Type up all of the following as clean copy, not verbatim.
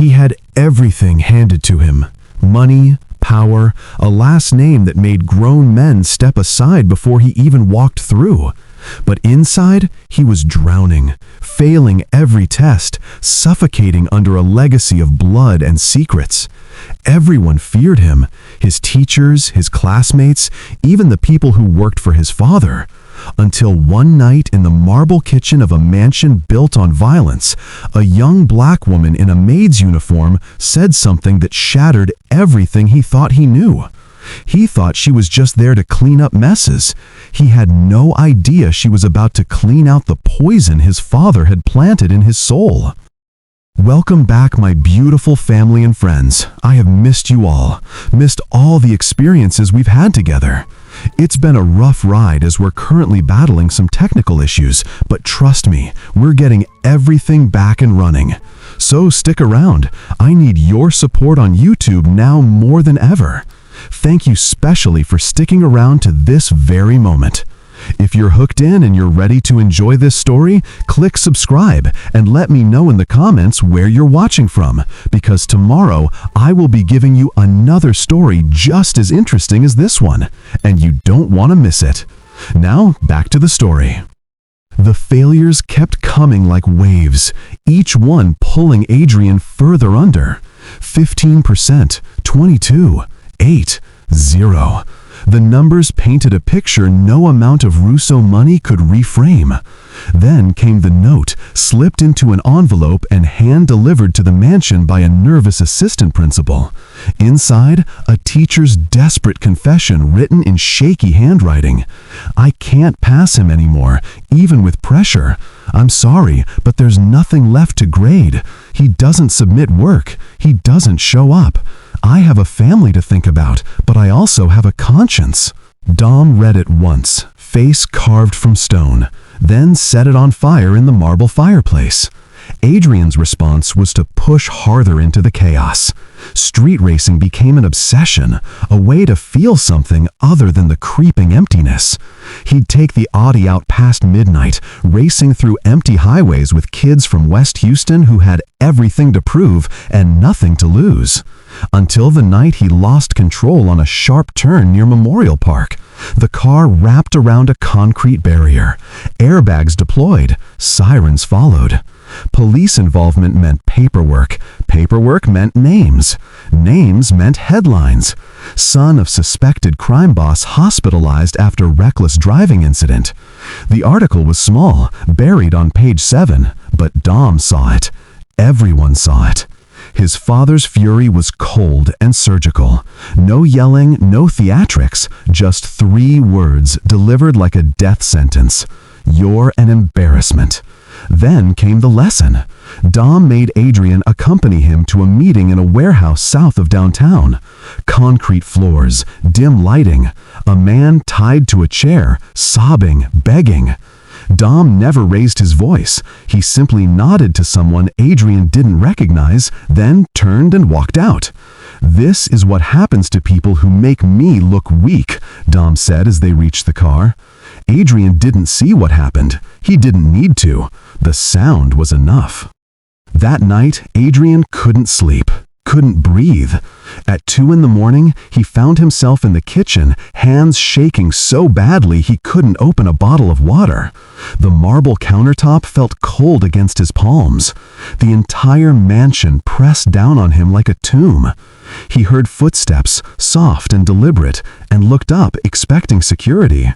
He had everything handed to him: money, power, a last name that made grown men step aside before he even walked through. But inside, he was drowning, failing every test, suffocating under a legacy of blood and secrets. Everyone feared him: his teachers, his classmates, even the people who worked for his father. Until one night in the marble kitchen of a mansion built on violence, a young black woman in a maid's uniform said something that shattered everything he thought he knew. He thought she was just there to clean up messes. He had no idea she was about to clean out the poison his father had planted in his soul. Welcome back, my beautiful family and friends. I have missed you all, missed all the experiences we've had together. It's been a rough ride as we're currently battling some technical issues, but trust me, we're getting everything back and running. So stick around. I need your support on YouTube now more than ever. Thank you specially for sticking around to this very moment. If you're hooked in and you're ready to enjoy this story, click subscribe and let me know in the comments where you're watching from, because tomorrow I will be giving you another story just as interesting as this one, and you don't want to miss it. Now, back to the story. The failures kept coming like waves, each one pulling Adrian further under. 15%, 22, 8, 0. The numbers painted a picture no amount of Russo money could reframe. Then came the note, slipped into an envelope and hand-delivered to the mansion by a nervous assistant principal. Inside, a teacher's desperate confession written in shaky handwriting. "I can't pass him anymore, even with pressure. I'm sorry, but there's nothing left to grade. He doesn't submit work. He doesn't show up. I have a family to think about, but I also have a conscience." Dom read it once, face carved from stone, then set it on fire in the marble fireplace. Adrian's response was to push harder into the chaos. Street racing became an obsession, a way to feel something other than the creeping emptiness. He'd take the Audi out past midnight, racing through empty highways with kids from West Houston who had everything to prove and nothing to lose. Until the night he lost control on a sharp turn near Memorial Park. The car wrapped around a concrete barrier. Airbags deployed. Sirens followed. Police involvement meant paperwork. Paperwork meant names. Names meant headlines. Son of suspected crime boss hospitalized after reckless driving incident. The article was small, buried on page 7, but Dom saw it. Everyone saw it. His father's fury was cold and surgical. No yelling, no theatrics, just 3 words delivered like a death sentence. "You're an embarrassment." Then came the lesson. Dom made Adrian accompany him to a meeting in a warehouse south of downtown. Concrete floors, dim lighting, a man tied to a chair, sobbing, begging. Dom never raised his voice. He simply nodded to someone Adrian didn't recognize, then turned and walked out. "This is what happens to people who make me look weak," Dom said as they reached the car. Adrian didn't see what happened. He didn't need to. The sound was enough. That night, Adrian couldn't sleep, couldn't breathe. At 2 in the morning, he found himself in the kitchen, hands shaking so badly he couldn't open a bottle of water. The marble countertop felt cold against his palms. The entire mansion pressed down on him like a tomb. He heard footsteps, soft and deliberate, and looked up, expecting security.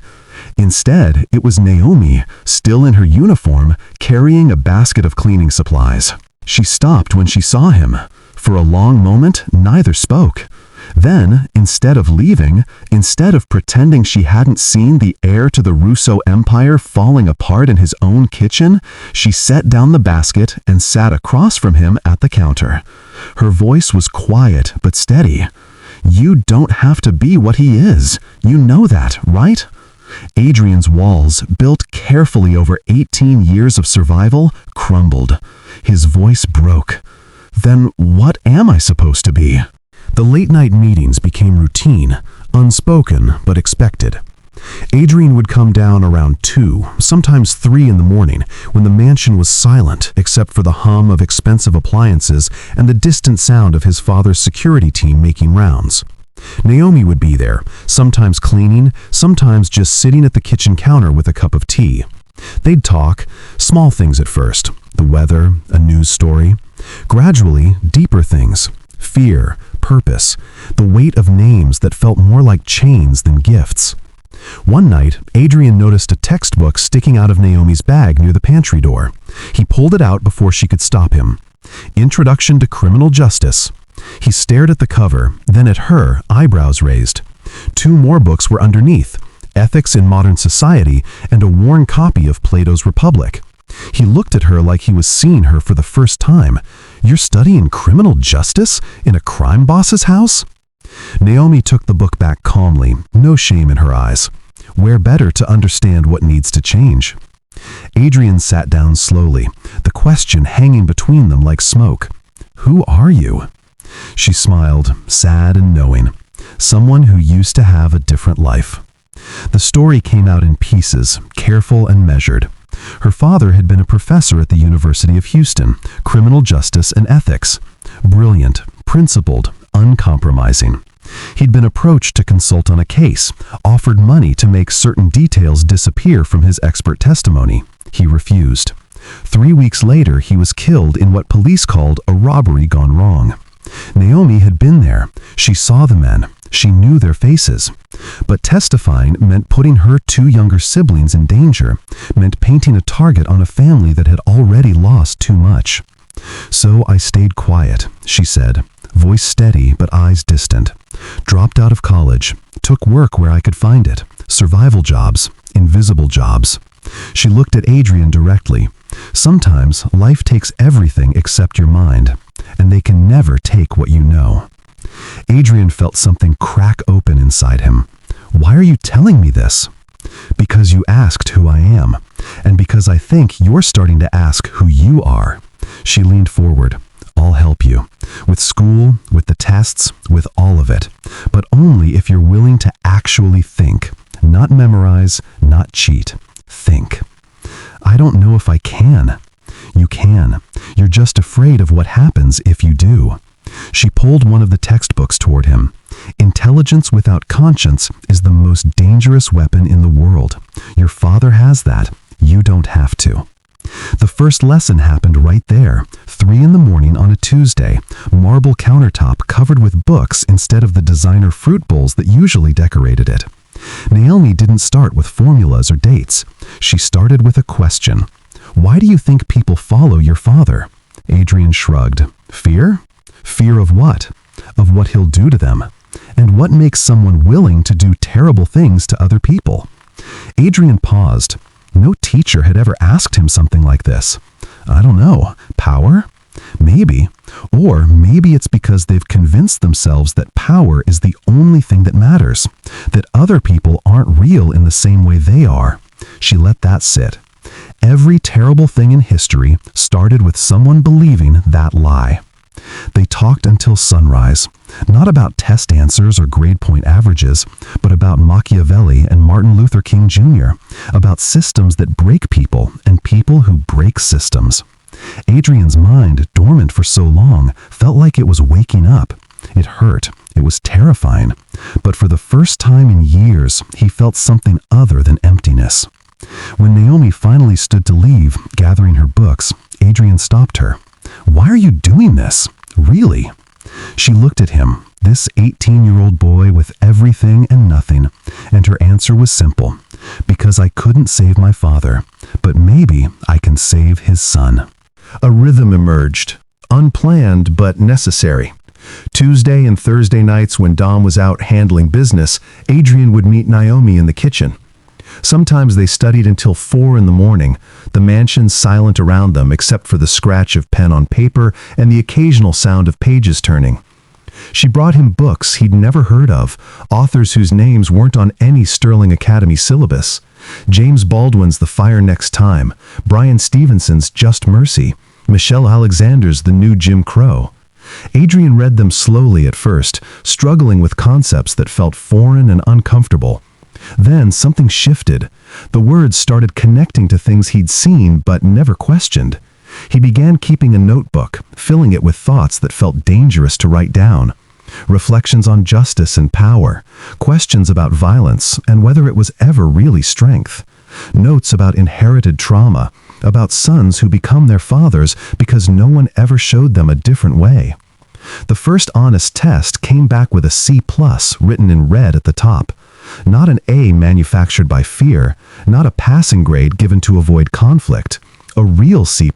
Instead, it was Naomi, still in her uniform, carrying a basket of cleaning supplies. She stopped when she saw him. For a long moment, neither spoke. Then, instead of leaving, instead of pretending she hadn't seen the heir to the Russo empire falling apart in his own kitchen, she set down the basket and sat across from him at the counter. Her voice was quiet but steady. "You don't have to be what he is. You know that, right?" Adrian's walls, built carefully over 18 years of survival, crumbled. His voice broke. "Then what am I supposed to be?" The late-night meetings became routine, unspoken but expected. Adrian would come down around 2, sometimes 3 in the morning, when the mansion was silent except for the hum of expensive appliances and the distant sound of his father's security team making rounds. Naomi would be there, sometimes cleaning, sometimes just sitting at the kitchen counter with a cup of tea. They'd talk, small things at first, the weather, a news story. Gradually, deeper things, fear, purpose, the weight of names that felt more like chains than gifts. One night, Adrian noticed a textbook sticking out of Naomi's bag near the pantry door. He pulled it out before she could stop him. Introduction to Criminal Justice. He stared at the cover, then at her, eyebrows raised. 2 more books were underneath, Ethics in Modern Society and a worn copy of Plato's Republic. He looked at her like he was seeing her for the first time. "You're studying criminal justice? In a crime boss's house?" Naomi took the book back calmly, no shame in her eyes. Where better to understand what needs to change? Adrian sat down slowly, the question hanging between them like smoke. "Who are you?" She smiled, sad and knowing. Someone who used to have a different life. The story came out in pieces, careful and measured. Her father had been a professor at the University of Houston, criminal justice and ethics. Brilliant, principled, uncompromising. He'd been approached to consult on a case, offered money to make certain details disappear from his expert testimony. He refused. 3 weeks later, he was killed in what police called a robbery gone wrong. Naomi had been there. She saw the men. She knew their faces. But testifying meant putting her 2 younger siblings in danger, meant painting a target on a family that had already lost too much. "So I stayed quiet," she said, voice steady but eyes distant. "Dropped out of college, took work where I could find it, survival jobs, invisible jobs." She looked at Adrian directly. Sometimes life takes everything except your mind, and they can never take what you know. Adrian felt something crack open inside him. "Why are you telling me this?" "Because you asked who I am, and because I think you're starting to ask who you are." She leaned forward. "I'll help you. With school, with the tests, with all of it. But only if you're willing to actually think. Not memorize, not cheat. Think." "I don't know if I can." "You can. You're just afraid of what happens if you do." She pulled one of the textbooks toward him. "Intelligence without conscience is the most dangerous weapon in the world. Your father has that. You don't have to." The first lesson happened right there, 3 in the morning on a Tuesday, marble countertop covered with books instead of the designer fruit bowls that usually decorated it. Naomi didn't start with formulas or dates. She started with a question. "Why do you think people follow your father?" Adrian shrugged. "Fear? Fear of what? Of what he'll do to them. And what makes someone willing to do terrible things to other people?" Adrian paused. No teacher had ever asked him something like this. "I don't know. Power? Maybe. Or maybe it's because they've convinced themselves that power is the only thing that matters, that other people aren't real in the same way they are." She let that sit. Every terrible thing in history started with someone believing that lie. They talked until sunrise, not about test answers or grade point averages, but about Machiavelli and Martin Luther King Jr., about systems that break people and people who break systems. Adrian's mind, dormant for so long, felt like it was waking up. It hurt. It was terrifying. But for the first time in years, he felt something other than emptiness. When Naomi finally stood to leave, gathering her books, Adrian stopped her. "Why are you doing this? Really?" She looked at him, this 18-year-old boy with everything and nothing, and her answer was simple. "Because I couldn't save my father, but maybe I can save his son." A rhythm emerged, unplanned but necessary. Tuesday and Thursday nights when Dom was out handling business, Adrian would meet Naomi in the kitchen. Sometimes they studied until 4 in the morning, the mansion silent around them except for the scratch of pen on paper and the occasional sound of pages turning. She brought him books he'd never heard of, authors whose names weren't on any Sterling Academy syllabus. James Baldwin's The Fire Next Time, Brian Stevenson's Just Mercy, Michelle Alexander's The New Jim Crow. Adrian read them slowly at first, struggling with concepts that felt foreign and uncomfortable. Then something shifted. The words started connecting to things he'd seen but never questioned. He began keeping a notebook, filling it with thoughts that felt dangerous to write down. Reflections on justice and power, questions about violence and whether it was ever really strength. Notes about inherited trauma, about sons who become their fathers because no one ever showed them a different way. The first honest test came back with a C+ written in red at the top. Not an A manufactured by fear, not a passing grade given to avoid conflict. A real C+,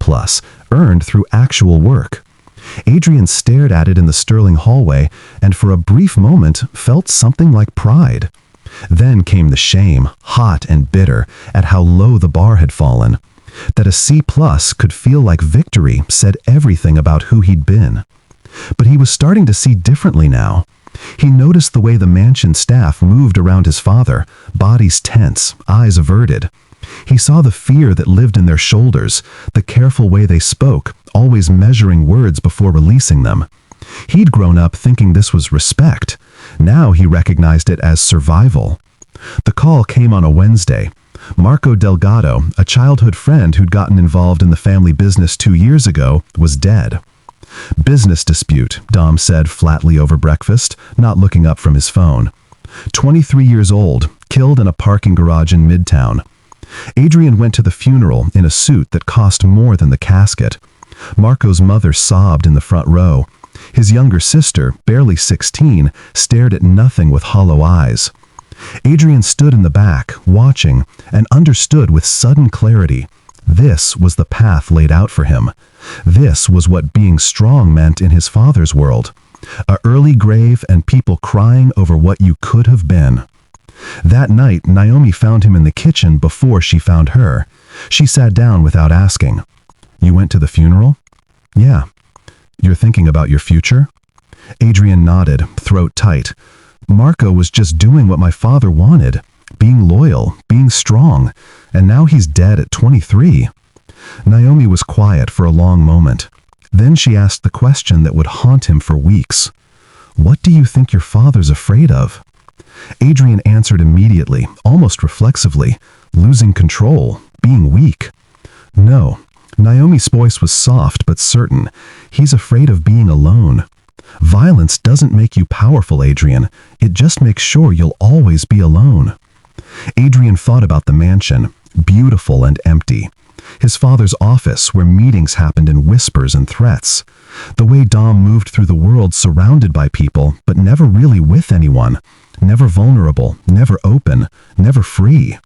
earned through actual work. Adrian stared at it in the sterling hallway and for a brief moment felt something like pride. Then came the shame, hot and bitter, at how low the bar had fallen. That a C+ could feel like victory said everything about who he'd been. But he was starting to see differently now. He noticed the way the mansion staff moved around his father, bodies tense, eyes averted. He saw the fear that lived in their shoulders, the careful way they spoke, always measuring words before releasing them. He'd grown up thinking this was respect. Now he recognized it as survival. The call came on a Wednesday. Marco Delgado, a childhood friend who'd gotten involved in the family business 2 years ago, was dead. "Business dispute," Dom said flatly over breakfast, not looking up from his phone. 23 years old, killed in a parking garage in Midtown. Adrian went to the funeral in a suit that cost more than the casket. Marco's mother sobbed in the front row. His younger sister, barely 16, stared at nothing with hollow eyes. Adrian stood in the back, watching, and understood with sudden clarity. This was the path laid out for him. This was what being strong meant in his father's world. An early grave and people crying over what you could have been. That night, Naomi found him in the kitchen before she found her. She sat down without asking. "You went to the funeral?" "Yeah." "You're thinking about your future?" Adrian nodded, throat tight. Marco was just doing what my father wanted. Being loyal, being strong, and now he's dead at 23. Naomi was quiet for a long moment. Then she asked the question that would haunt him for weeks. "What do you think your father's afraid of?" Adrian answered immediately, almost reflexively, losing control, being weak. "No." Naomi's voice was soft but certain. "He's afraid of being alone. Violence doesn't make you powerful, Adrian. It just makes sure you'll always be alone." Adrian thought about the mansion, beautiful and empty. His father's office, where meetings happened in whispers and threats. The way Dom moved through the world surrounded by people, but never really with anyone. Never vulnerable, never open, never free.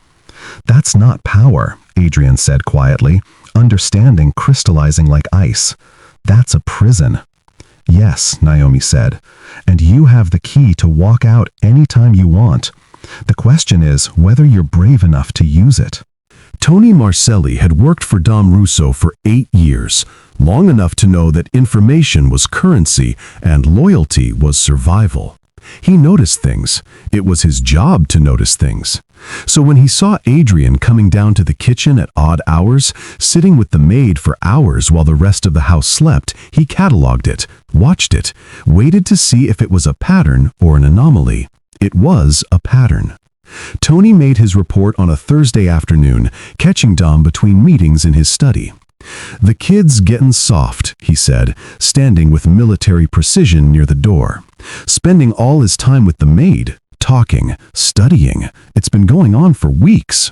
"That's not power," Adrian said quietly, understanding crystallizing like ice. "That's a prison." "Yes," Naomi said, "and you have the key to walk out anytime you want. The question is whether you're brave enough to use it." Tony Marcelli had worked for Dom Russo for 8 years, long enough to know that information was currency and loyalty was survival. He noticed things. It was his job to notice things. So when he saw Adrian coming down to the kitchen at odd hours, sitting with the maid for hours while the rest of the house slept, he cataloged it, watched it, waited to see if it was a pattern or an anomaly. It was a pattern. Tony made his report on a Thursday afternoon, catching Dom between meetings in his study. "The kid's getting soft," he said, standing with military precision near the door. "Spending all his time with the maid, talking, studying. It's been going on for weeks."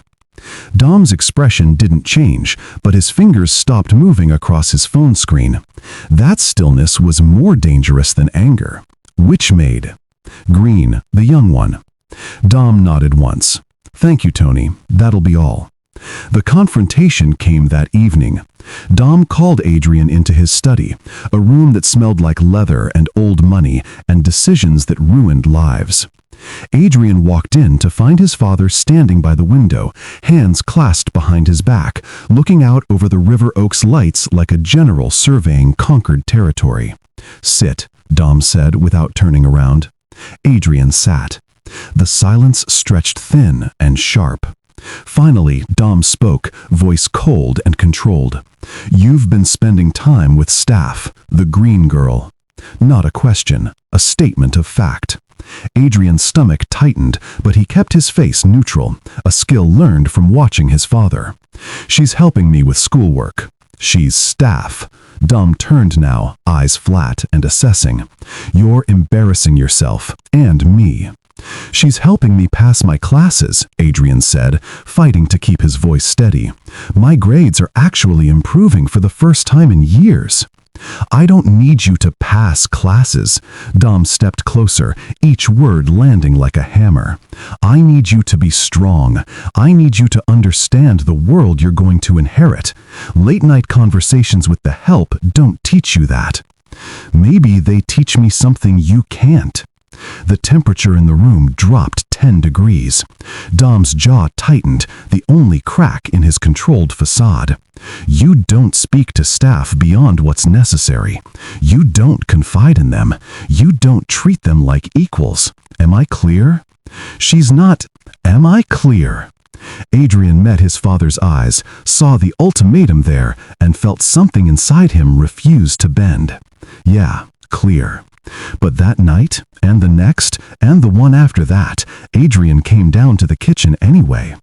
Dom's expression didn't change, but his fingers stopped moving across his phone screen. That stillness was more dangerous than anger. "Which maid?" "Green, the young one." Dom nodded once. "Thank you, Tony. That'll be all." The confrontation came that evening. Dom called Adrian into his study, a room that smelled like leather and old money and decisions that ruined lives. Adrian walked in to find his father standing by the window, hands clasped behind his back, looking out over the River Oaks lights like a general surveying conquered territory. "Sit," Dom said without turning around. Adrian sat. The silence stretched thin and sharp. Finally, Dom spoke, voice cold and controlled. "You've been spending time with Staff, the green girl." Not a question, a statement of fact. Adrian's stomach tightened, but he kept his face neutral, a skill learned from watching his father. "She's helping me with schoolwork. She's staff." Dom turned now, eyes flat and assessing. "You're embarrassing yourself, and me." "She's helping me pass my classes," Adrian said, fighting to keep his voice steady. "My grades are actually improving for the first time in years." "I don't need you to pass classes." Dom stepped closer, each word landing like a hammer. "I need you to be strong. I need you to understand the world you're going to inherit. Late-night conversations with the help don't teach you that. Maybe they teach me something you can't." The temperature in the room dropped 10 degrees. Dom's jaw tightened, the only crack in his controlled facade. "You don't speak to staff beyond what's necessary. You don't confide in them. You don't treat them like equals. Am I clear?" "She's not. Am I clear?" Adrian met his father's eyes, saw the ultimatum there, and felt something inside him refuse to bend. "Yeah, clear." But that night, and the next, and the one after that, Adrian came down to the kitchen anyway.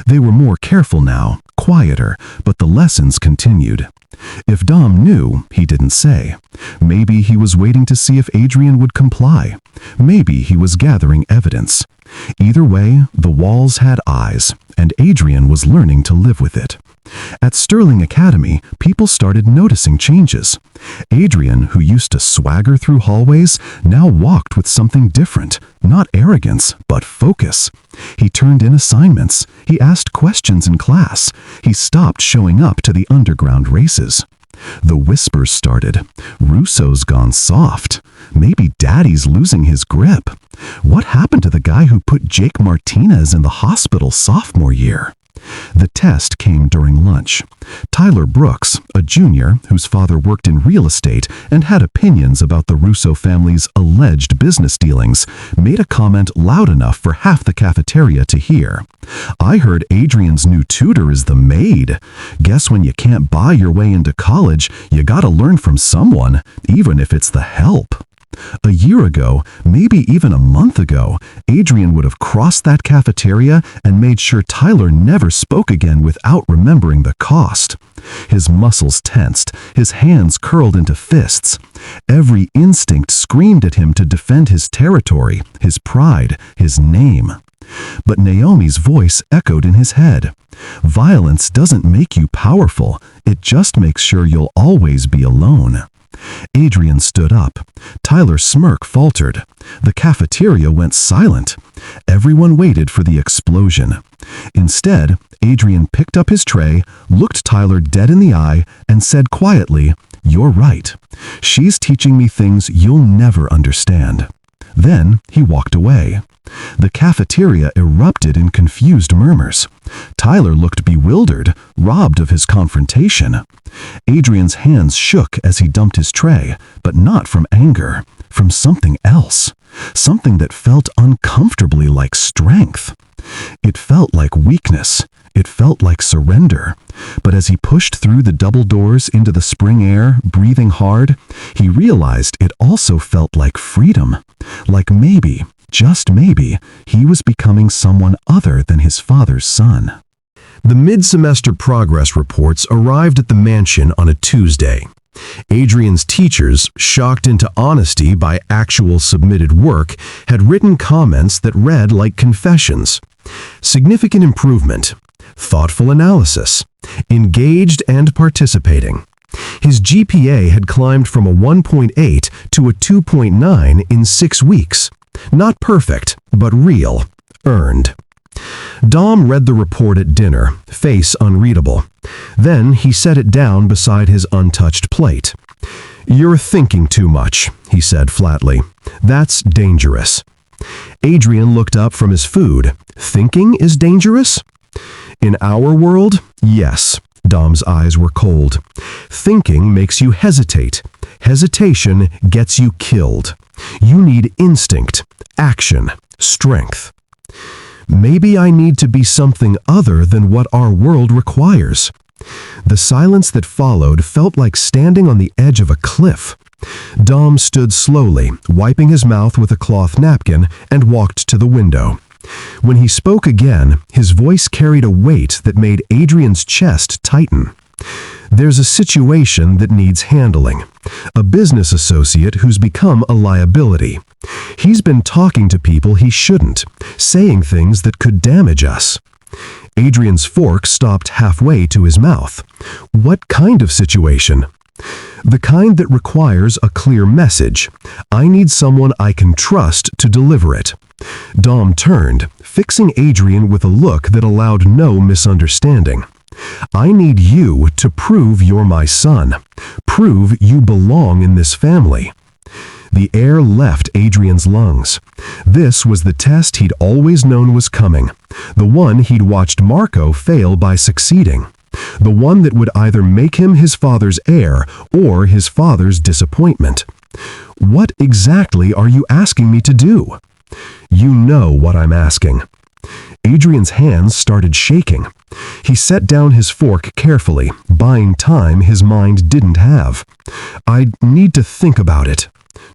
They were more careful now, quieter, but the lessons continued. If Dom knew, he didn't say. Maybe he was waiting to see if Adrian would comply. Maybe he was gathering evidence. Either way, the walls had eyes, and Adrian was learning to live with it. At Sterling Academy, people started noticing changes. Adrian, who used to swagger through hallways, now walked with something different, not arrogance, but focus. He turned in assignments. He asked questions in class. He stopped showing up to the underground races. The whispers started. Russo's gone soft. Maybe Daddy's losing his grip. What happened to the guy who put Jake Martinez in the hospital sophomore year? The test came during lunch. Tyler Brooks, a junior whose father worked in real estate and had opinions about the Russo family's alleged business dealings, made a comment loud enough for half the cafeteria to hear. "I heard Adrian's new tutor is the Maid. Guess when you can't buy your way into college, you gotta learn from someone, even if it's the help." A year ago, maybe even a month ago, Adrian would have crossed that cafeteria and made sure Tyler never spoke again without remembering the cost. His muscles tensed, his hands curled into fists. Every instinct screamed at him to defend his territory, his pride, his name. But Naomi's voice echoed in his head. "Violence doesn't make you powerful, it just makes sure you'll always be alone." Adrian stood up. Tyler's smirk faltered. The cafeteria went silent. Everyone waited for the explosion. Instead, Adrian picked up his tray, looked Tyler dead in the eye, and said quietly, "You're right. She's teaching me things you'll never understand." Then he walked away. The cafeteria erupted in confused murmurs. Tyler looked bewildered, robbed of his confrontation. Adrian's hands shook as he dumped his tray, but not from anger, from something else, something that felt uncomfortably like strength. It felt like weakness. It felt like surrender. But as he pushed through the double doors into the spring air, breathing hard, he realized it also felt like freedom. Like maybe, just maybe, he was becoming someone other than his father's son. The mid-semester progress reports arrived at the mansion on a Tuesday. Adrian's teachers, shocked into honesty by actual submitted work, had written comments that read like confessions. Significant improvement, thoughtful analysis, engaged and participating. His GPA had climbed from a 1.8 to a 2.9 in 6 weeks. Not perfect, but real, earned. Dom read the report at dinner, face unreadable. Then he set it down beside his untouched plate. "You're thinking too much," he said flatly. "That's dangerous." Adrian looked up from his food. "Thinking is dangerous?" "In our world, yes." Dom's eyes were cold. "Thinking makes you hesitate. Hesitation gets you killed. You need instinct, action, strength." "Maybe I need to be something other than what our world requires." The silence that followed felt like standing on the edge of a cliff. Dom stood slowly, wiping his mouth with a cloth napkin, and walked to the window. When he spoke again, his voice carried a weight that made Adrian's chest tighten. There's a situation that needs handling. A business associate who's become a liability. He's been talking to people he shouldn't, saying things that could damage us. Adrian's fork stopped halfway to his mouth. What kind of situation? The kind that requires a clear message. I need someone I can trust to deliver it. Dom turned, fixing Adrian with a look that allowed no misunderstanding. I need you to prove you're my son. Prove you belong in this family. The air left Adrian's lungs. This was the test he'd always known was coming. The one he'd watched Marco fail by succeeding. The one that would either make him his father's heir or his father's disappointment. What exactly are you asking me to do? You know what I'm asking. Adrian's hands started shaking. He set down his fork carefully, buying time his mind didn't have. I need to think about it.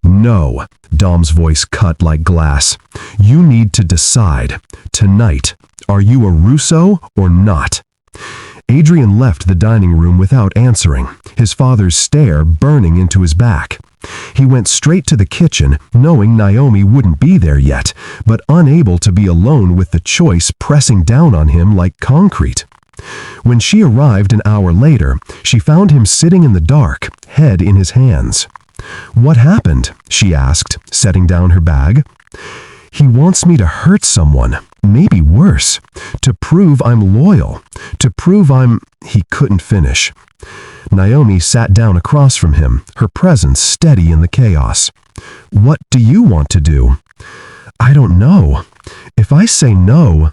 No, Dom's voice cut like glass. You need to decide. Tonight. Are you a Russo or not? Adrian left the dining room without answering, his father's stare burning into his back. He went straight to the kitchen, knowing Naomi wouldn't be there yet, but unable to be alone with the choice pressing down on him like concrete. When she arrived an hour later, she found him sitting in the dark, head in his hands. What happened? She asked, setting down her bag. He wants me to hurt someone, maybe worse, to prove I'm loyal, to prove I'm... He couldn't finish. Naomi sat down across from him, her presence steady in the chaos. What do you want to do? I don't know. If I say no...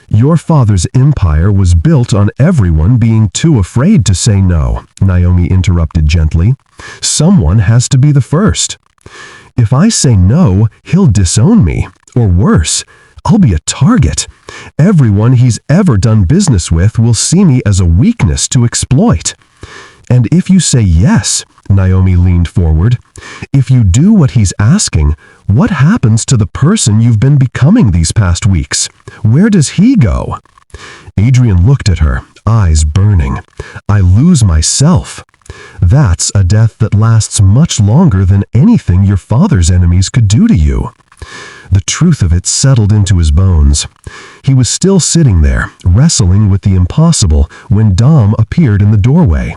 Your father's empire was built on everyone being too afraid to say no, Naomi interrupted gently. Someone has to be the first. If I say no, he'll disown me. Or worse, I'll be a target. Everyone he's ever done business with will see me as a weakness to exploit. And if you say yes, Naomi leaned forward, if you do what he's asking, what happens to the person you've been becoming these past weeks? Where does he go? Adrian looked at her, eyes burning. I lose myself. That's a death that lasts much longer than anything your father's enemies could do to you. The truth of it settled into his bones. He was still sitting there, wrestling with the impossible, when Dom appeared in the doorway.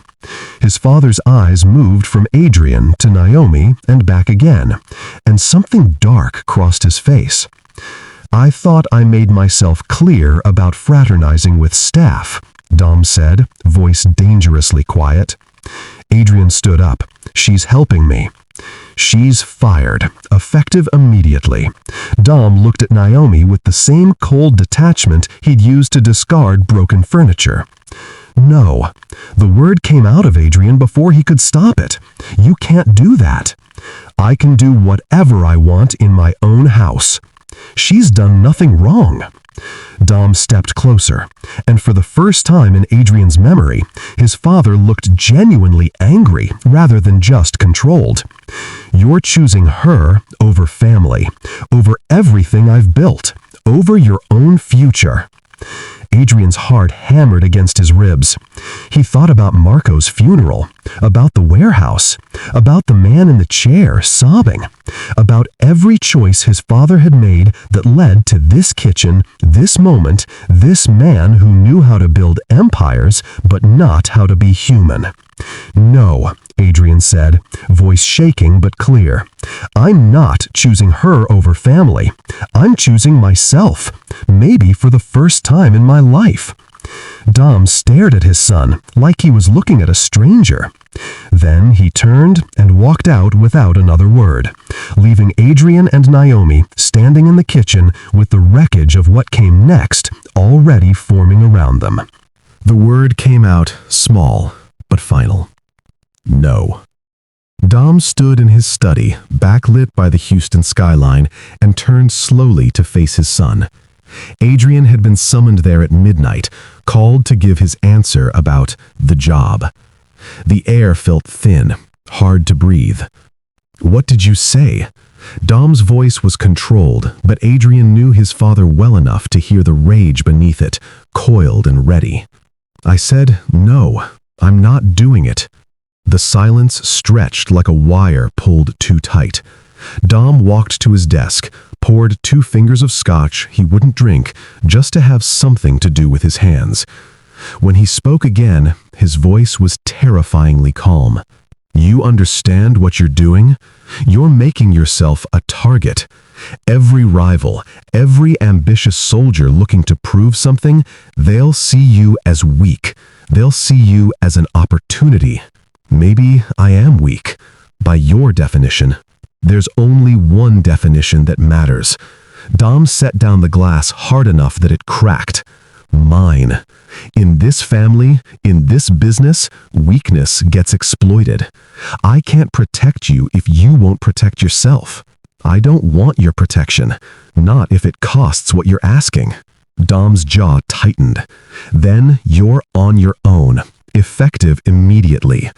His father's eyes moved from Adrian to Naomi and back again, and something dark crossed his face. I thought I made myself clear about fraternizing with staff, Dom said, voice dangerously quiet. Adrian stood up. She's helping me. She's fired, effective immediately. Dom looked at Naomi with the same cold detachment he'd used to discard broken furniture. No. The word came out of Adrian before he could stop it. You can't do that. I can do whatever I want in my own house. She's done nothing wrong. Dom stepped closer, and for the first time in Adrian's memory, his father looked genuinely angry rather than just controlled. You're choosing her over family, over everything I've built, over your own future. Adrian's heart hammered against his ribs. He thought about Marco's funeral, about the warehouse, about the man in the chair sobbing, about every choice his father had made that led to this kitchen, this moment, this man who knew how to build empires but not how to be human. No, Adrian said, voice shaking but clear. I'm not choosing her over family. I'm choosing myself, maybe for the first time in my life. Dom stared at his son like he was looking at a stranger. Then he turned and walked out without another word, leaving Adrian and Naomi standing in the kitchen with the wreckage of what came next already forming around them. The word came out small but final. No. Dom stood in his study, backlit by the Houston skyline, and turned slowly to face his son. Adrian had been summoned there at midnight, called to give his answer about the job. The air felt thin, hard to breathe. "What did you say?" Dom's voice was controlled, but Adrian knew his father well enough to hear the rage beneath it, coiled and ready. "I said, no, I'm not doing it." The silence stretched like a wire pulled too tight. Dom walked to his desk, poured 2 fingers of scotch he wouldn't drink, just to have something to do with his hands. When he spoke again, his voice was terrifyingly calm. "You understand what you're doing? You're making yourself a target. Every rival, every ambitious soldier looking to prove something, they'll see you as weak. They'll see you as an opportunity. Maybe I am weak. By your definition. There's only one definition that matters." Dom set down the glass hard enough that it cracked. "Mine. In this family, in this business, weakness gets exploited. I can't protect you if you won't protect yourself. I don't want your protection, not if it costs what you're asking." Dom's jaw tightened. "Then you're on your own, effective immediately.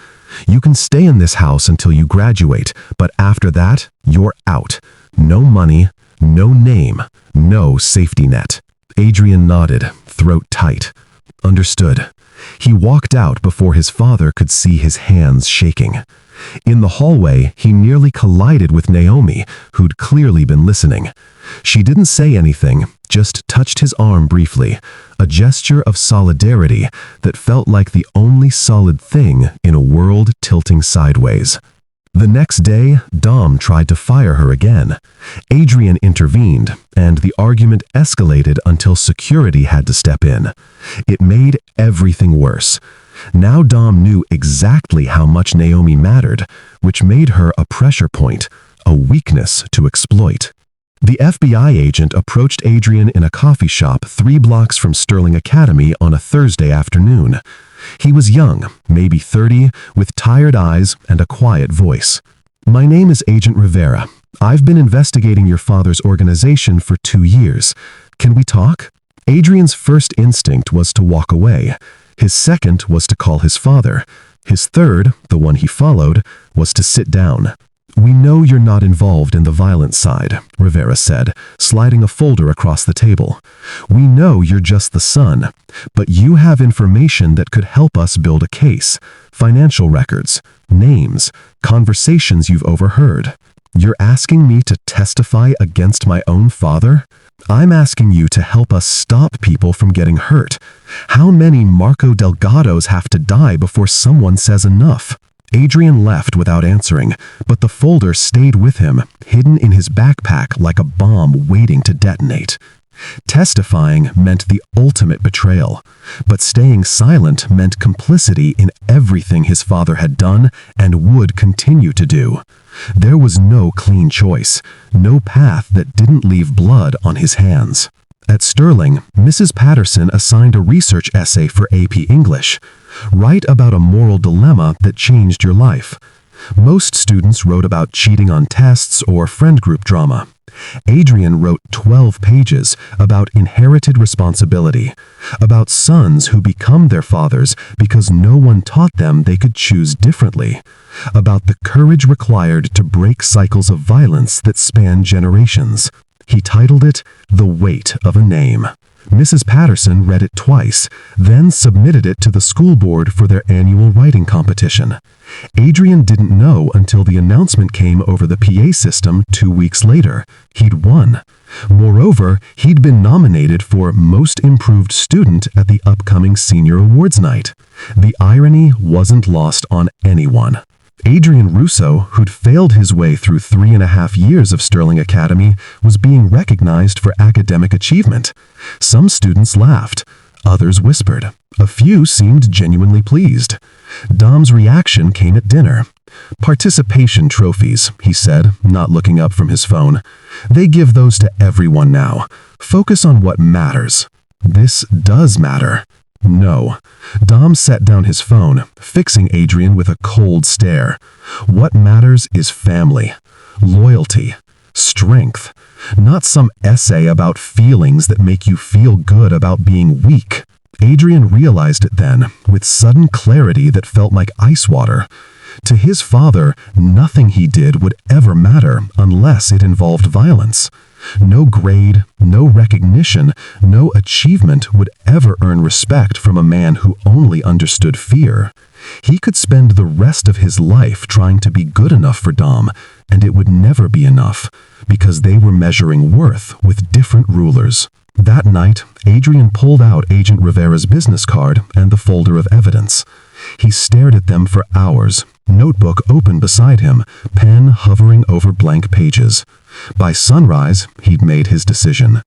You can stay in this house until you graduate, but after that, you're out. No money, no name, no safety net." Adrian nodded, throat tight. "Understood." He walked out before his father could see his hands shaking. In the hallway, he nearly collided with Naomi, who'd clearly been listening. She didn't say anything, just touched his arm briefly, a gesture of solidarity that felt like the only solid thing in a world tilting sideways. The next day, Dom tried to fire her again. Adrian intervened, and the argument escalated until security had to step in. It made everything worse. Now Dom knew exactly how much Naomi mattered, which made her a pressure point, a weakness to exploit. The FBI agent approached Adrian in a coffee shop 3 blocks from Sterling Academy on a Thursday afternoon. He was young, maybe 30, with tired eyes and a quiet voice. "My name is Agent Rivera. I've been investigating your father's organization for 2 years. Can we talk?" Adrian's first instinct was to walk away. His second was to call his father. His third, the one he followed, was to sit down. "We know you're not involved in the violent side," Rivera said, sliding a folder across the table. "We know you're just the son, but you have information that could help us build a case. Financial records, names, conversations you've overheard. You're asking me to testify against my own father? I'm asking you to help us stop people from getting hurt. How many Marco Delgados have to die before someone says enough?" Adrian left without answering, but the folder stayed with him, hidden in his backpack like a bomb waiting to detonate. Testifying meant the ultimate betrayal, but staying silent meant complicity in everything his father had done and would continue to do. There was no clean choice, no path that didn't leave blood on his hands. At Sterling, Mrs. Patterson assigned a research essay for AP English. Write about a moral dilemma that changed your life. Most students wrote about cheating on tests or friend group drama. Adrian wrote 12 pages about inherited responsibility, about sons who become their fathers because no one taught them they could choose differently, about the courage required to break cycles of violence that span generations. He titled it, "The Weight of a Name." Mrs. Patterson read it twice, then submitted it to the school board for their annual writing competition. Adrian didn't know until the announcement came over the PA system 2 weeks later. He'd won. Moreover, he'd been nominated for Most Improved Student at the upcoming Senior Awards night. The irony wasn't lost on anyone. Adrian Russo, who'd failed his way through 3.5 years of Sterling Academy, was being recognized for academic achievement. Some students laughed. Others whispered. A few seemed genuinely pleased. Dom's reaction came at dinner. "Participation trophies," he said, not looking up from his phone. "They give those to everyone now. Focus on what matters." This does matter. No. Dom set down his phone, fixing Adrian with a cold stare. What matters is family, loyalty, strength, not some essay about feelings that make you feel good about being weak. Adrian realized it then, with sudden clarity that felt like ice water. To his father, nothing he did would ever matter unless it involved violence. No grade, no recognition, no achievement would ever earn respect from a man who only understood fear. He could spend the rest of his life trying to be good enough for Dom, and it would never be enough, because they were measuring worth with different rulers. That night, Adrian pulled out Agent Rivera's business card and the folder of evidence. He stared at them for hours, notebook open beside him, pen hovering over blank pages. By sunrise, he'd made his decision.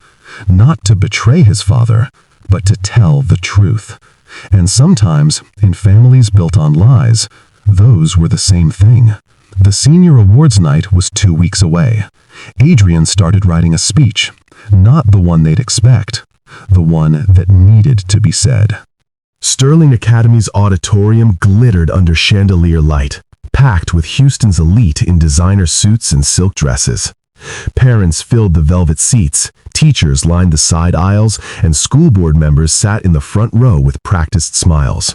Not to betray his father, but to tell the truth. And sometimes, in families built on lies, those were the same thing. The senior awards night was 2 weeks away. Adrian started writing a speech, not the one they'd expect, the one that needed to be said. Sterling Academy's auditorium glittered under chandelier light, packed with Houston's elite in designer suits and silk dresses. Parents filled the velvet seats, teachers lined the side aisles, and school board members sat in the front row with practiced smiles.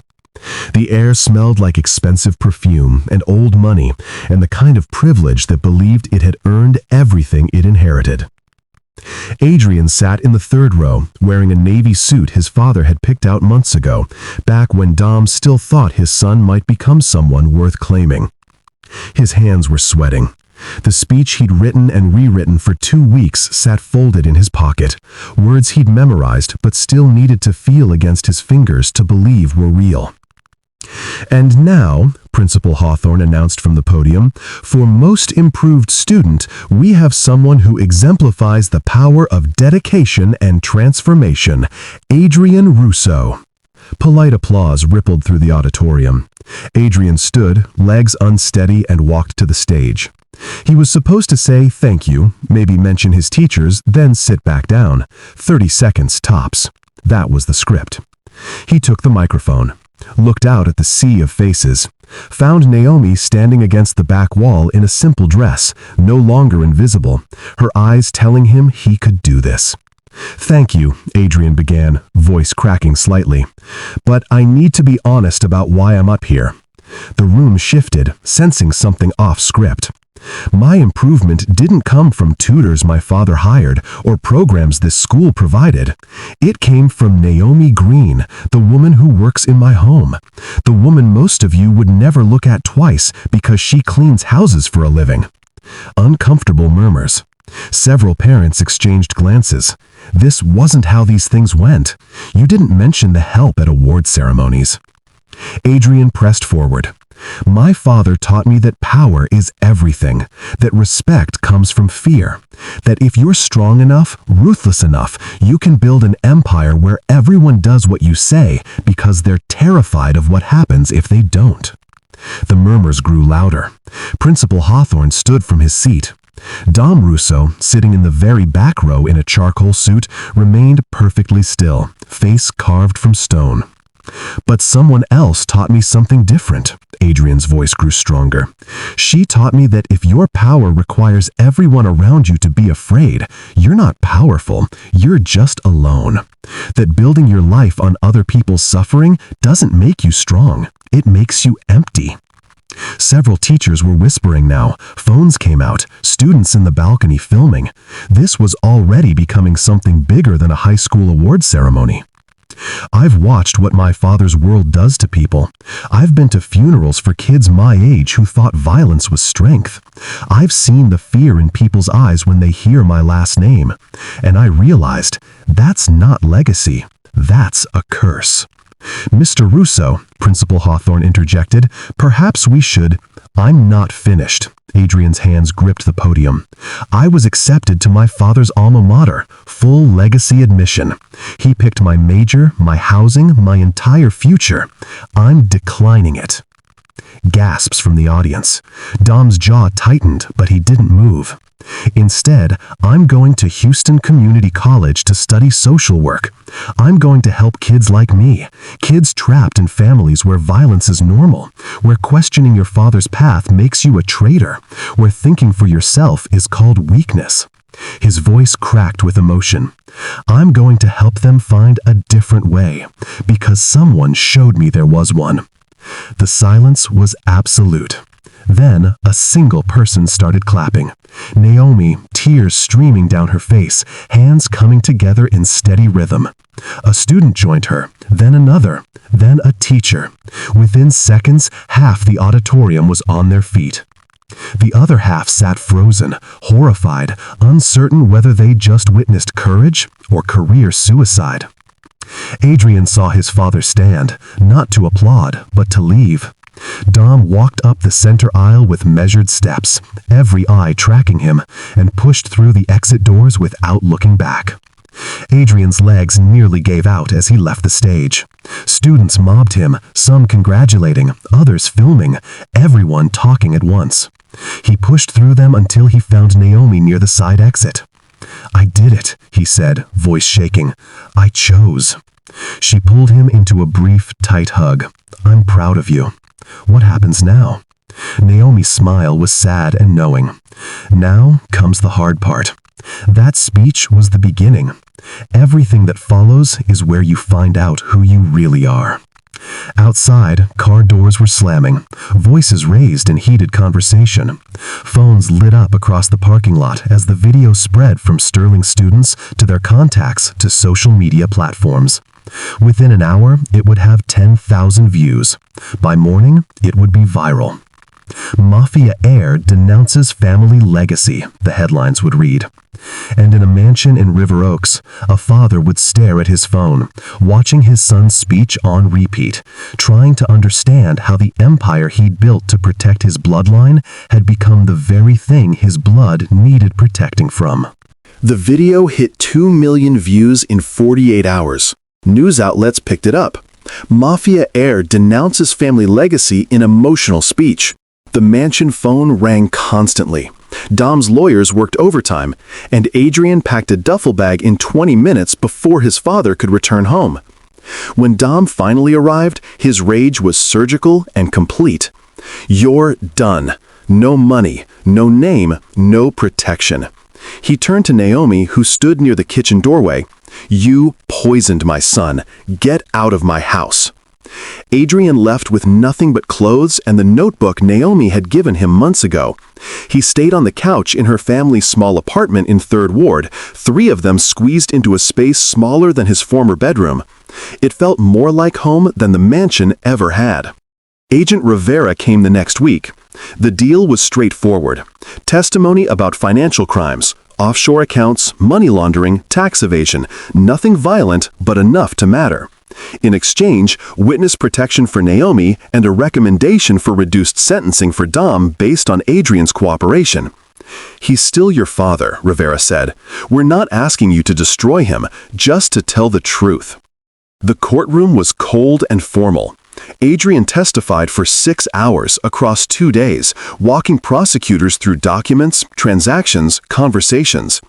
The air smelled like expensive perfume and old money, and the kind of privilege that believed it had earned everything it inherited. Adrian sat in the third row, wearing a navy suit his father had picked out months ago, back when Dom still thought his son might become someone worth claiming. His hands were sweating. The speech he'd written and rewritten for 2 weeks sat folded in his pocket, words he'd memorized but still needed to feel against his fingers to believe were real. And now, Principal Hawthorne announced from the podium, for most improved student, we have someone who exemplifies the power of dedication and transformation, Adrian Russo. Polite applause rippled through the auditorium. Adrian stood, legs unsteady, and walked to the stage. He was supposed to say thank you, maybe mention his teachers, then sit back down. 30 seconds tops. That was the script. He took the microphone, looked out at the sea of faces, found Naomi standing against the back wall in a simple dress, no longer invisible, her eyes telling him he could do this. Thank you, Adrian began, voice cracking slightly. But I need to be honest about why I'm up here. The room shifted, sensing something off script. My improvement didn't come from tutors my father hired or programs this school provided. It came from Naomi Green, the woman who works in my home. The woman most of you would never look at twice because she cleans houses for a living. Uncomfortable murmurs. Several parents exchanged glances. This wasn't how these things went. You didn't mention the help at award ceremonies. Adrian pressed forward. My father taught me that power is everything, that respect comes from fear, that if you're strong enough, ruthless enough, you can build an empire where everyone does what you say because they're terrified of what happens if they don't. The murmurs grew louder. Principal Hawthorne stood from his seat. Dom Russo, sitting in the very back row in a charcoal suit, remained perfectly still, face carved from stone. But someone else taught me something different. Adrian's voice grew stronger. She taught me that if your power requires everyone around you to be afraid, you're not powerful, you're just alone. That building your life on other people's suffering doesn't make you strong, it makes you empty. Several teachers were whispering now. Phones came out, students in the balcony filming. This was already becoming something bigger than a high school award ceremony. I've watched what my father's world does to people. I've been to funerals for kids my age who thought violence was strength. I've seen the fear in people's eyes when they hear my last name. And I realized that's not legacy. That's a curse. Mr. Russo, Principal Hawthorne interjected, perhaps we should... I'm not finished. Adrian's hands gripped the podium. I was accepted to my father's alma mater, full legacy admission. He picked my major, my housing, my entire future. I'm declining it. Gasps from the audience. Dom's jaw tightened, but he didn't move. Instead, I'm going to Houston Community College to study social work. I'm going to help kids like me, kids trapped in families where violence is normal, where questioning your father's path makes you a traitor, where thinking for yourself is called weakness. His voice cracked with emotion. I'm going to help them find a different way, because someone showed me there was one. The silence was absolute. Then, a single person started clapping. Naomi, tears streaming down her face, hands coming together in steady rhythm. A student joined her, then another, then a teacher. Within seconds, half the auditorium was on their feet. The other half sat frozen, horrified, uncertain whether they just witnessed courage or career suicide. Adrian saw his father stand, not to applaud, but to leave. Dom walked up the center aisle with measured steps, every eye tracking him, and pushed through the exit doors without looking back. Adrian's legs nearly gave out as he left the stage. Students mobbed him, some congratulating, others filming, everyone talking at once. He pushed through them until he found Naomi near the side exit. "I did it," he said, voice shaking. "I chose." She pulled him into a brief, tight hug. "I'm proud of you. What happens now?" Naomi's smile was sad and knowing. Now comes the hard part. That speech was the beginning. Everything that follows is where you find out who you really are. Outside, car doors were slamming, voices raised in heated conversation. Phones lit up across the parking lot as the video spread from Sterling students to their contacts to social media platforms. Within an hour, it would have 10,000 views. By morning, it would be viral. "Mafia heir denounces family legacy," the headlines would read. And in a mansion in River Oaks, a father would stare at his phone, watching his son's speech on repeat, trying to understand how the empire he'd built to protect his bloodline had become the very thing his blood needed protecting from. The video hit 2 million views in 48 hours. News outlets picked it up. Mafia heir denounces family legacy in emotional speech. The mansion phone rang constantly. Dom's lawyers worked overtime, and Adrian packed a duffel bag in 20 minutes before his father could return home. When Dom finally arrived, his rage was surgical and complete. "You're done. No money, no name, no protection." He turned to Naomi, who stood near the kitchen doorway. "You poisoned my son. Get out of my house." Adrian left with nothing but clothes and the notebook Naomi had given him months ago. He stayed on the couch in her family's small apartment in 3rd Ward, 3 of them squeezed into a space smaller than his former bedroom. It felt more like home than the mansion ever had. Agent Rivera came the next week. The deal was straightforward. Testimony about financial crimes, offshore accounts, money laundering, tax evasion, nothing violent, but enough to matter. In exchange, witness protection for Naomi and a recommendation for reduced sentencing for Dom based on Adrian's cooperation. "He's still your father," Rivera said. "We're not asking you to destroy him, just to tell the truth." The courtroom was cold and formal. Adrian testified for 6 hours across 2 days, walking prosecutors through documents, transactions, conversations.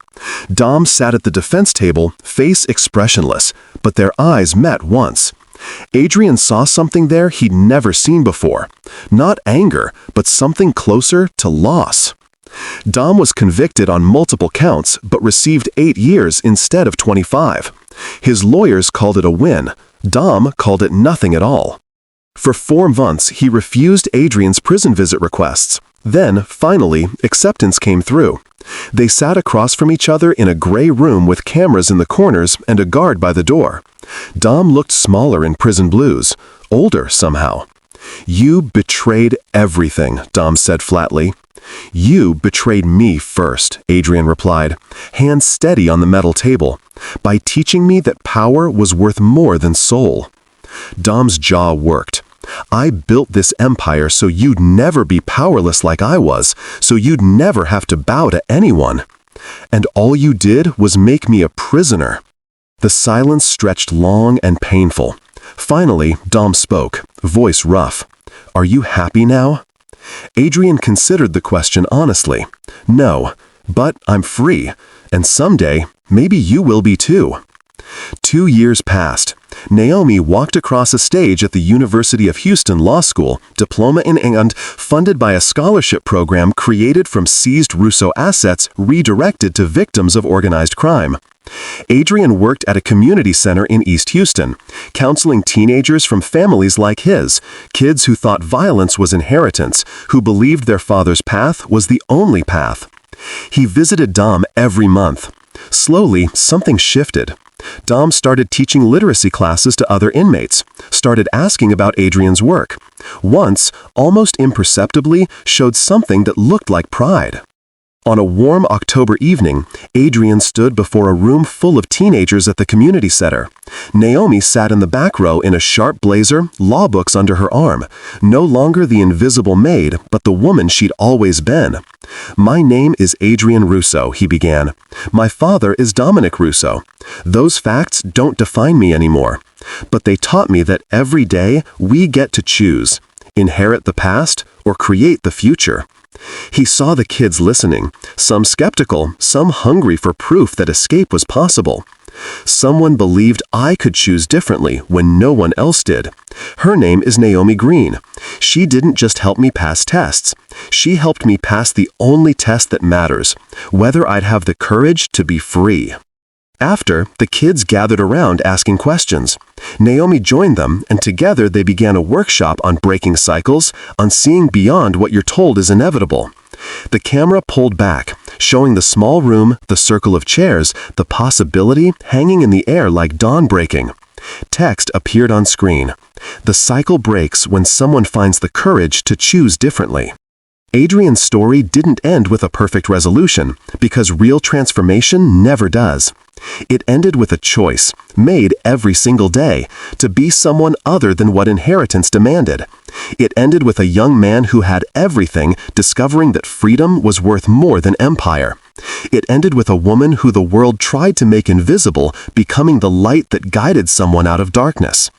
Dom sat at the defense table, face expressionless, but their eyes met once. Adrian saw something there he'd never seen before. Not anger, but something closer to loss. Dom was convicted on multiple counts, but received 8 years instead of 25. His lawyers called it a win. Dom called it nothing at all. For 4 months, he refused Adrian's prison visit requests. Then, finally, acceptance came through. They sat across from each other in a gray room with cameras in the corners and a guard by the door. Dom looked smaller in prison blues, older somehow. "You betrayed everything," Dom said flatly. "You betrayed me first," Adrian replied, hands steady on the metal table, "by teaching me that power was worth more than soul." Dom's jaw worked. "I built this empire so you'd never be powerless like I was, so you'd never have to bow to anyone. And all you did was make me a prisoner." The silence stretched long and painful. Finally, Dom spoke, voice rough. "Are you happy now?" Adrian considered the question honestly. "No, but I'm free, and someday, maybe you will be too." 2 years passed. Naomi walked across a stage at the University of Houston Law School, diploma in England, funded by a scholarship program created from seized Russo assets redirected to victims of organized crime. Adrian worked at a community center in East Houston, counseling teenagers from families like his, kids who thought violence was inheritance, who believed their father's path was the only path. He visited Dom every month. Slowly, something shifted. Dom started teaching literacy classes to other inmates, started asking about Adrian's work. Once, almost imperceptibly, showed something that looked like pride. On a warm October evening, Adrian stood before a room full of teenagers at the community center. Naomi sat in the back row in a sharp blazer, law books under her arm, no longer the invisible maid, but the woman she'd always been. "My name is Adrian Russo," he began. "My father is Dominic Russo. Those facts don't define me anymore. But they taught me that every day we get to choose, inherit the past or create the future." He saw the kids listening, some skeptical, some hungry for proof that escape was possible. Someone believed I could choose differently when no one else did. Her name is Naomi Green. She didn't just help me pass tests. She helped me pass the only test that matters, whether I'd have the courage to be free. After, the kids gathered around asking questions. Naomi joined them, and together they began a workshop on breaking cycles, on seeing beyond what you're told is inevitable. The camera pulled back, showing the small room, the circle of chairs, the possibility hanging in the air like dawn breaking. Text appeared on screen. The cycle breaks when someone finds the courage to choose differently. Adrian's story didn't end with a perfect resolution, because real transformation never does. It ended with a choice, made every single day, to be someone other than what inheritance demanded. It ended with a young man who had everything, discovering that freedom was worth more than empire. It ended with a woman who the world tried to make invisible, becoming the light that guided someone out of darkness.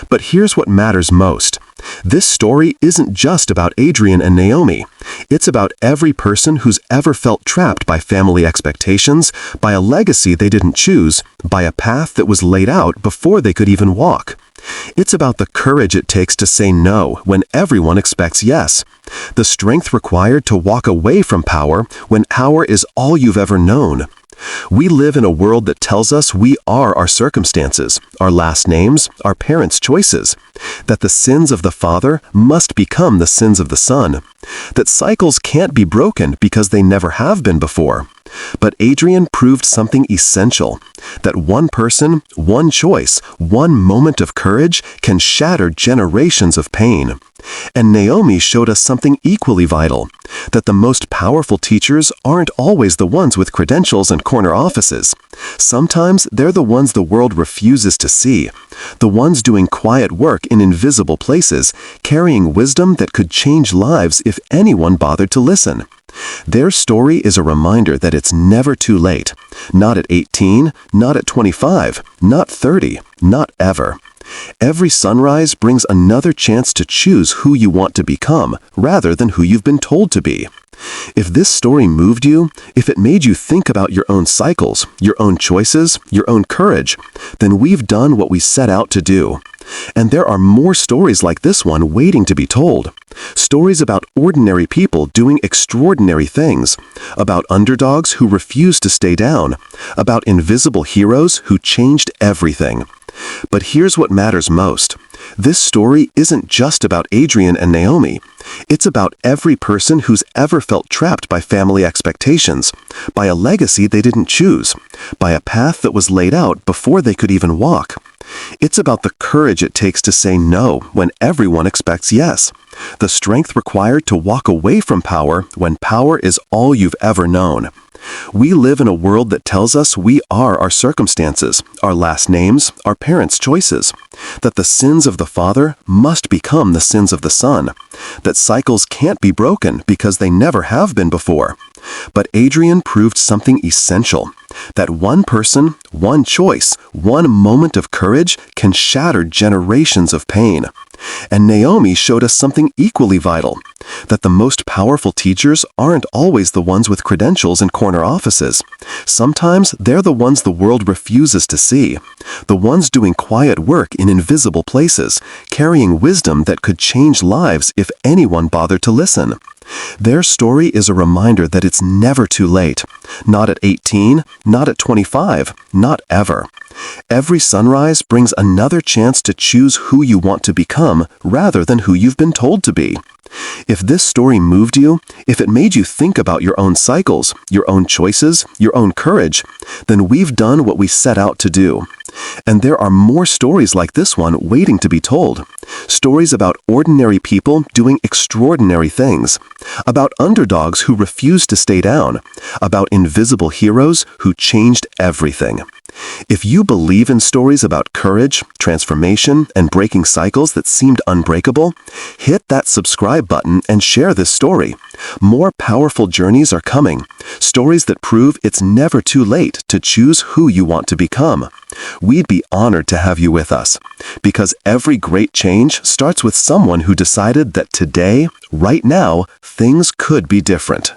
But here's what matters most. This story isn't just about Adrian and Naomi. It's about every person who's ever felt trapped by family expectations, by a legacy they didn't choose, by a path that was laid out before they could even walk. It's about the courage it takes to say no when everyone expects yes. The strength required to walk away from power when power is all you've ever known. We live in a world that tells us we are our circumstances, our last names, our parents' choices, that the sins of the father must become the sins of the son, that cycles can't be broken because they never have been before. But Adrian proved something essential, that one person, one choice, one moment of courage can shatter generations of pain. And Naomi showed us something equally vital, that the most powerful teachers aren't always the ones with credentials and corner offices. Sometimes they're the ones the world refuses to see, the ones doing quiet work in invisible places, carrying wisdom that could change lives if anyone bothered to listen. Their story is a reminder that it's never too late. Not at 18, not at 25, not 30, not ever. Every sunrise brings another chance to choose who you want to become, rather than who you've been told to be. If this story moved you, if it made you think about your own cycles, your own choices, your own courage, then we've done what we set out to do. And there are more stories like this one waiting to be told. Stories about ordinary people doing extraordinary things, about underdogs who refused to stay down, about invisible heroes who changed everything. But here's what matters most. This story isn't just about Adrian and Naomi. It's about every person who's ever felt trapped by family expectations, by a legacy they didn't choose, by a path that was laid out before they could even walk. It's about the courage it takes to say no when everyone expects yes, the strength required to walk away from power when power is all you've ever known. We live in a world that tells us we are our circumstances, our last names, our parents' choices, that the sins of the father must become the sins of the son, that cycles can't be broken because they never have been before. But Adrian proved something essential, that one person, one choice, one moment of courage can shatter generations of pain. And Naomi showed us something equally vital, that the most powerful teachers aren't always the ones with credentials and corner offices. Sometimes they're the ones the world refuses to see, the ones doing quiet work in invisible places, carrying wisdom that could change lives if anyone bothered to listen. Their story is a reminder that it's never too late, Not at 18, not at 25, not ever. Every sunrise brings another chance to choose who you want to become rather than who you've been told to be. If this story moved you, if it made you think about your own cycles, your own choices, your own courage, then we've done what we set out to do. And there are more stories like this one waiting to be told. Stories about ordinary people doing extraordinary things. About underdogs who refused to stay down. About invisible heroes who changed everything. If you believe in stories about courage, transformation, and breaking cycles that seemed unbreakable, hit that subscribe button and share this story. More powerful journeys are coming. Stories that prove it's never too late to choose who you want to become. We'd be honored to have you with us, because every great change starts with someone who decided that today, right now, things could be different.